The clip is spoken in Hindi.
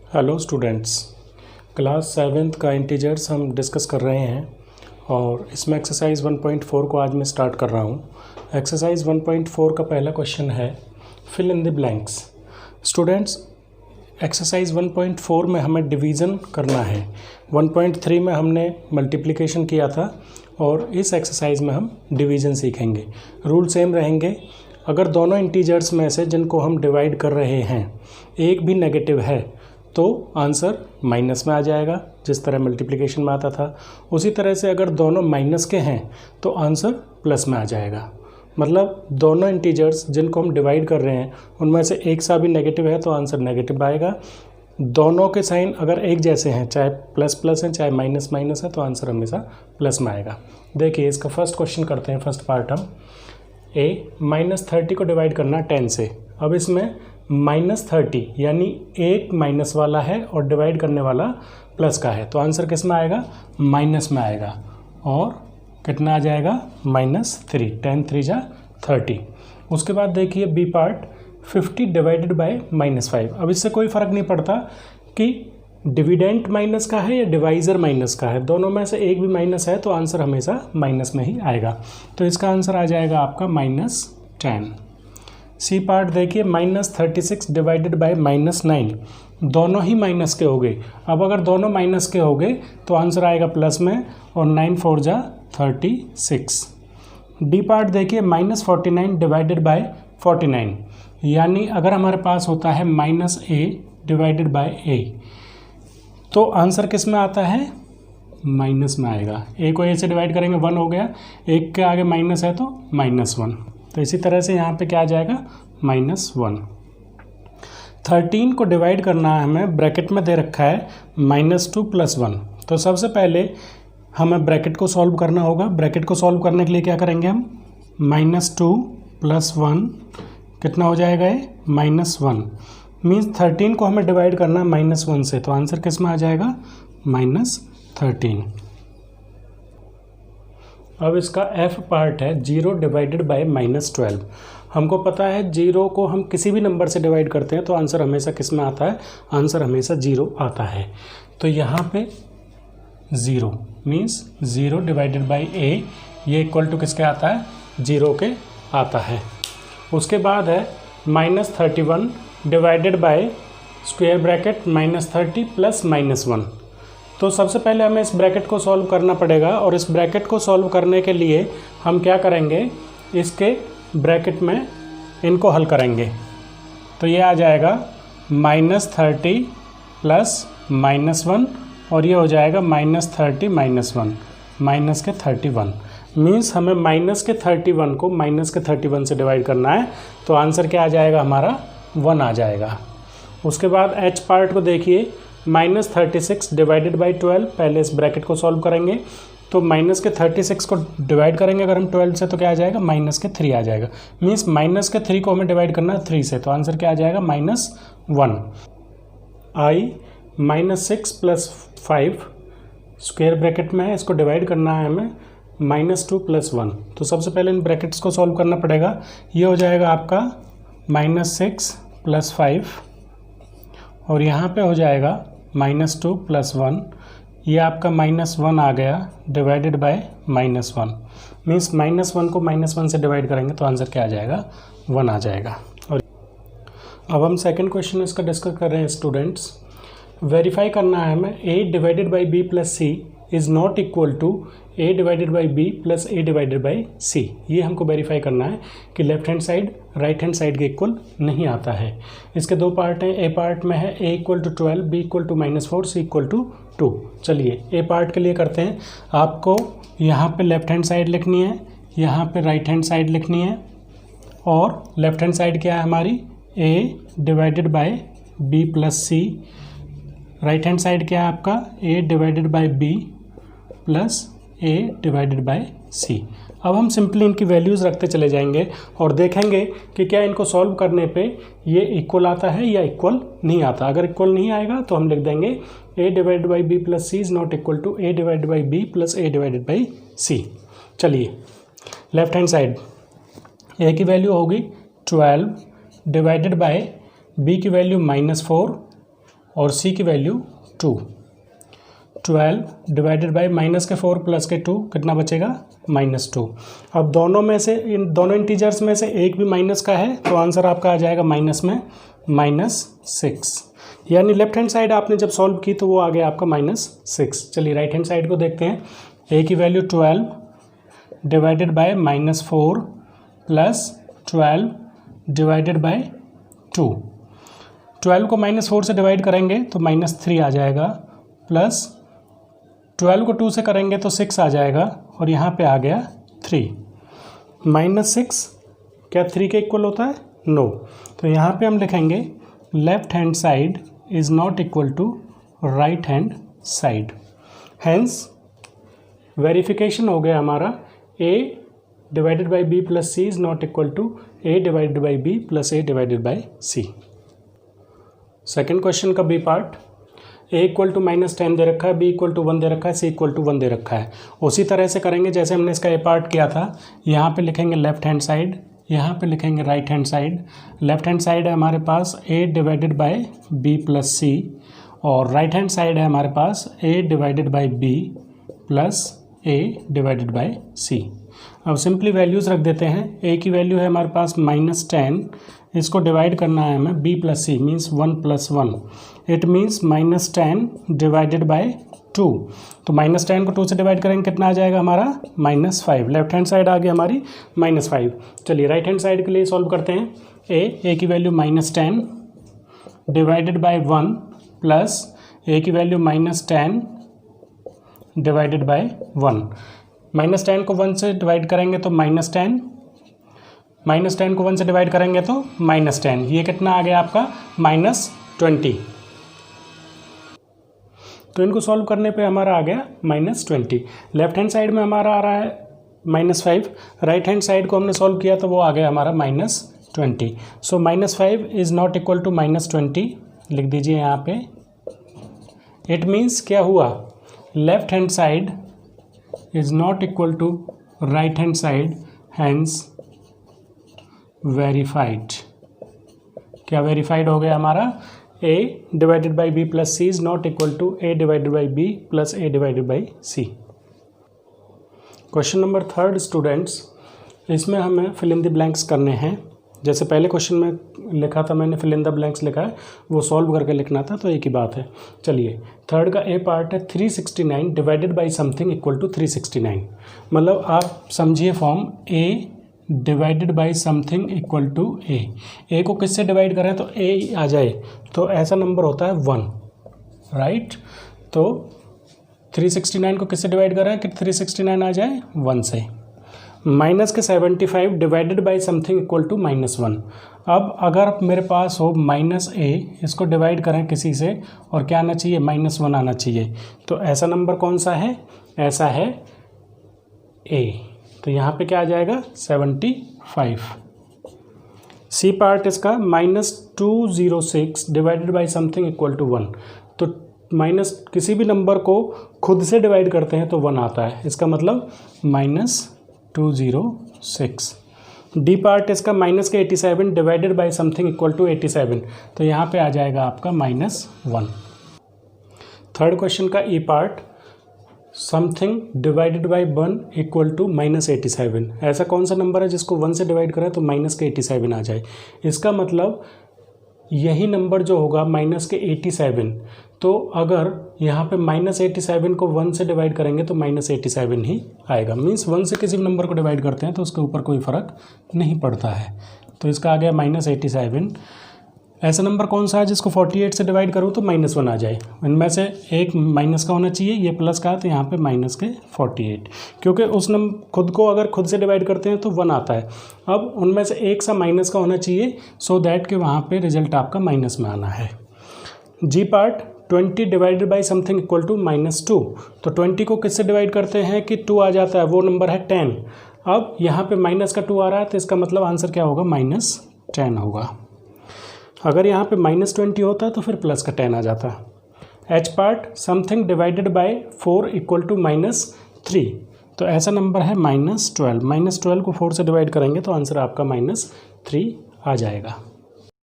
हेलो स्टूडेंट्स, क्लास 7th का इंटीजर्स हम डिस्कस कर रहे हैं और इसमें एक्सरसाइज 1.4 को आज मैं स्टार्ट कर रहा हूं। एक्सरसाइज 1.4 का पहला क्वेश्चन है fill in the blanks. Students, exercise 1.4 में हमें डिवीज़न करना है। 1.3 में हमने मल्टीप्लिकेशन किया था और इस एक्सरसाइज में हम डिवीज़न सीखेंगे। रूल सेम रहेंगे। अगर दोनों इंटीजर्स में से जिनको हम डिवाइड कर रहे हैं एक भी नेगेटिव है तो आंसर माइनस में आ जाएगा, जिस तरह मल्टीप्लिकेशन में आता था। उसी तरह से अगर दोनों माइनस के हैं तो आंसर प्लस में आ जाएगा। मतलब दोनों इंटीजर्स जिनको हम डिवाइड कर रहे हैं उनमें से एक सा भी नेगेटिव है तो आंसर नेगेटिव आएगा। दोनों के साइन अगर एक जैसे हैं, चाहे प्लस प्लस हैं चाहे माइनस माइनस है, तो आंसर हमेशा प्लस में आएगा। देखिए इसका फर्स्ट क्वेश्चन करते हैं। फर्स्ट पार्ट हम -30 को डिवाइड करना 10 से। अब इसमें -30 यानी एक माइनस वाला है और डिवाइड करने वाला प्लस का है, तो आंसर किस में आएगा? माइनस में आएगा। और कितना आ जाएगा? -3। 10 3 जा 30। उसके बाद देखिए बी पार्ट 50 डिवाइडेड बाय -5। अब इससे कोई फ़र्क नहीं पड़ता कि डिविडेंट माइनस का है या डिवाइज़र माइनस का है, दोनों में से एक भी माइनस है तो आंसर हमेशा माइनस में ही आएगा। तो इसका आंसर आ जाएगा आपका -10। सी पार्ट देखिए -36 डिवाइडेड बाय -9। दोनों ही माइनस के हो गए। अब अगर दोनों माइनस के हो गए तो आंसर आएगा प्लस में, और 9 4 जा 36। डी पार्ट देखिए -49 डिवाइडेड बाय 49, यानी अगर हमारे पास होता है -a डिवाइडेड बाय a तो आंसर किस में आता है? माइनस में आएगा। a को a से डिवाइड करेंगे 1 हो गया, एक के आगे माइनस है तो -1। तो इसी तरह से यहाँ पे क्या आ जाएगा? -1। 13 को डिवाइड करना है हमें, ब्रैकेट में दे रखा है -2 + 1। तो सबसे पहले हमें ब्रैकेट को सॉल्व करना होगा। ब्रैकेट को सॉल्व करने के लिए क्या करेंगे हम? -2 + 1 कितना हो जाएगा? ये -1। मीन्स 13 को हमें डिवाइड करना है -1 से, तो आंसर किस में आ जाएगा? -13। अब इसका एफ पार्ट है 0 डिवाइडेड बाय -12। हमको पता है 0 को हम किसी भी नंबर से डिवाइड करते हैं तो आंसर हमेशा किस में आता है? आंसर हमेशा 0 आता है। तो यहाँ पे 0 मीन्स 0 डिवाइडेड बाय a, ये इक्वल टू किसके आता है? 0 के आता है। उसके बाद है -31 डिवाइडेड बाय स्क्वायर ब्रैकेट -30 + -1। तो सबसे पहले हमें इस ब्रैकेट को सॉल्व करना पड़ेगा, और इस ब्रैकेट को सॉल्व करने के लिए हम क्या करेंगे? इसके ब्रैकेट में इनको हल करेंगे। तो ये आ जाएगा -30 + -1, और ये हो जाएगा -30 - 1 माइनस के 31। मीन्स हमें माइनस के 31 को माइनस के 31 से डिवाइड करना है, तो आंसर क्या आ जाएगा हमारा? 1 आ जाएगा। उसके बाद एच पार्ट को देखिए -36 डिवाइडेड बाई 12। पहले इस ब्रैकेट को सॉल्व करेंगे तो माइनस के 36 को डिवाइड करेंगे अगर हम 12 से, तो क्या आ जाएगा? -3 आ जाएगा। मीन्स -3 को हमें डिवाइड करना है 3 से, तो आंसर क्या आ जाएगा? -1। आई -6 + 5 स्क्वायर ब्रैकेट में है, इसको डिवाइड करना है हमें -2 + 1। तो सबसे पहले इन ब्रैकेट्स को सॉल्व करना पड़ेगा। ये हो जाएगा आपका -6 + 5, और यहाँ पे हो जाएगा -2 + 1। ये आपका -1 आ गया डिवाइडेड बाय -1। मीन्स -1 को -1 से डिवाइड करेंगे तो आंसर क्या आ जाएगा? 1 आ जाएगा। और अब हम सेकंड क्वेश्चन इसका डिस्कस कर रहे हैं स्टूडेंट्स। वेरीफाई करना है हमें a divided by b + c is not equal to a divided by b + a divided by c। ये हमको वेरीफाई करना है कि left hand side right hand side के इक्वल नहीं आता है। इसके दो पार्ट हैं। a पार्ट में है a = 12, b = -4, c = 2। चलिए a पार्ट के लिए करते हैं। आपको यहाँ पे लेफ्ट हैंड साइड लिखनी है, यहाँ पे राइट हैंड साइड लिखनी है, और लेफ्ट हैंड साइड क्या है हमारी? a divided by b + c। Right hand side क्या है आपका? a divided by b + a divided by c। अब हम सिंपली इनकी वैल्यूज़ रखते चले जाएंगे और देखेंगे कि क्या इनको सॉल्व करने पे ये इक्वल आता है या इक्वल नहीं आता। अगर इक्वल नहीं आएगा तो हम लिख देंगे a divided by b + c is not equal to a divided by b + a divided by c। चलिए लेफ्ट हैंड साइड a की वैल्यू होगी 12 डिवाइडेड बाय b की वैल्यू -4 और सी की वैल्यू 2। 12 डिवाइडेड बाई माइनस के 4 प्लस के 2 कितना बचेगा -2। अब दोनों में से इन दोनों इंटीजर्स में से एक भी माइनस का है तो आंसर आपका आ जाएगा माइनस में -6। यानी लेफ्ट हैंड साइड आपने जब सॉल्व की तो वो आ गया आपका -6। चलिए राइट हैंड साइड को देखते हैं। ए की value 12 divided bye -4 plus 12 divided bye 2। 12 को -4 से डिवाइड करेंगे तो -3 आ जाएगा, प्लस 12 को 2 से करेंगे तो 6 आ जाएगा, और यहाँ पे आ गया 3। -6 क्या 3 के इक्वल होता है? नो। तो यहाँ पे हम लिखेंगे left hand side is not equal to right hand side. Hence verification हो गया हमारा a divided by b plus C is not equal to a divided by b plus a divided by c। Second question का B part, a equal to -10 दे रखा है, b इक्वल टू 1 दे रखा है, c इक्वल टू 1 दे रखा है। उसी तरह से करेंगे जैसे हमने इसका ए पार्ट किया था। यहाँ पे लिखेंगे लेफ्ट हैंड साइड, यहाँ पे लिखेंगे right hand side. Left hand side है हमारे पास a divided by b plus c, और राइट हैंड साइड है हमारे पास a divided by b plus a divided by c। अब सिंपली वैल्यूज़ रख देते हैं। a की वैल्यू है हमारे पास -10, इसको डिवाइड करना है हमें b plus C means 1 + 1, it means -10 divided by 2। तो -10 को 2 से डिवाइड करेंगे कितना आ जाएगा हमारा -5। लेफ्ट हैंड साइड आ गई हमारी -5। चलिए राइट हैंड साइड के लिए सॉल्व करते हैं। a की value -10 divided by 1 plus a की वैल्यू -10 डिवाइडेड बाई 1। -10 को 1 से डिवाइड करेंगे तो -10, -10 को 1 से डिवाइड करेंगे तो -10, ये कितना आ गया आपका -20। तो इनको सॉल्व करने पे हमारा आ गया -20। लेफ्ट हैंड साइड में हमारा आ रहा है -5, राइट हैंड साइड को हमने सॉल्व किया तो वो आ गया हमारा -20। So -5 is not equal to -20, लिख दीजिए यहाँ पे। इट मीन्स क्या हुआ, left hand side is not equal to right hand side, hence verified. क्या वेरीफाइड हो गया हमारा, a divided by b plus C is not equal to a divided by b plus a divided by c। Question number 3 students, इसमें हमें फिल इन द ब्लैंक्स करने हैं। जैसे पहले क्वेश्चन में लिखा था मैंने फिल इन द ब्लैंक्स लिखा है, वो सॉल्व करके लिखना था, तो एक ही बात है। चलिए थर्ड का ए पार्ट है 369 divided by something equal to 369। मतलब आप समझिए form a divided by something equal to a को किससे डिवाइड करें तो a आ जाए, तो ऐसा नंबर होता है 1, राइट। तो 369 को किससे डिवाइड करें कि 369 आ जाए 1 से। माइनस के 75 divided by something equal to -1। अब अगर मेरे पास हो -a, इसको डिवाइड करें किसी से और क्या आना चाहिए -1 आना चाहिए, तो ऐसा नंबर कौन सा है, ऐसा है a। तो यहाँ पे क्या आ जाएगा 75। सी पार्ट इसका -206 divided by something equal to 1। तो माइनस किसी भी नंबर को खुद से डिवाइड करते हैं तो 1 आता है, इसका मतलब -206। डी पार्ट इसका माइनस के 87 divided by something equal to 87, तो यहाँ पे आ जाएगा आपका -1। थर्ड क्वेश्चन का E part, something divided by 1 equal to -87। ऐसा कौन सा नंबर है जिसको 1 से डिवाइड करें तो माइनस के 87 आ जाए। इसका मतलब यही नंबर जो होगा माइनस के 87, तो अगर यहाँ पे -87 को 1 से डिवाइड करेंगे तो -87 ही आएगा। मीन्स 1 से किसी भी नंबर को डिवाइड करते हैं तो उसके ऊपर कोई फ़र्क नहीं पड़ता है। तो इसका आ गया -87। ऐसा नंबर कौन सा है जिसको 48 से डिवाइड करूँ तो -1 आ जाए। इनमें से एक माइनस का होना चाहिए, ये प्लस का है, तो यहाँ पे माइनस के 48, क्योंकि उस नंबर खुद को अगर खुद से डिवाइड करते हैं तो 1 आता है। अब उनमें से एक सा माइनस का होना चाहिए, सो दैट कि वहाँ पे रिजल्ट आपका माइनस में आना है। G part 20 divided by something equal to -2। तो 20 को किससे डिवाइड करते हैं कि 2 आ जाता है, वो नंबर है 10। अब यहाँ पे माइनस का 2 आ रहा है, तो इसका मतलब आंसर क्या होगा -10 होगा। अगर यहाँ पे -20 होता तो फिर प्लस का 10 आ जाता। H part, something divided by 4 equal to -3। तो ऐसा नंबर है -12। -12 को 4 से डिवाइड करेंगे तो आंसर आपका -3 आ जाएगा।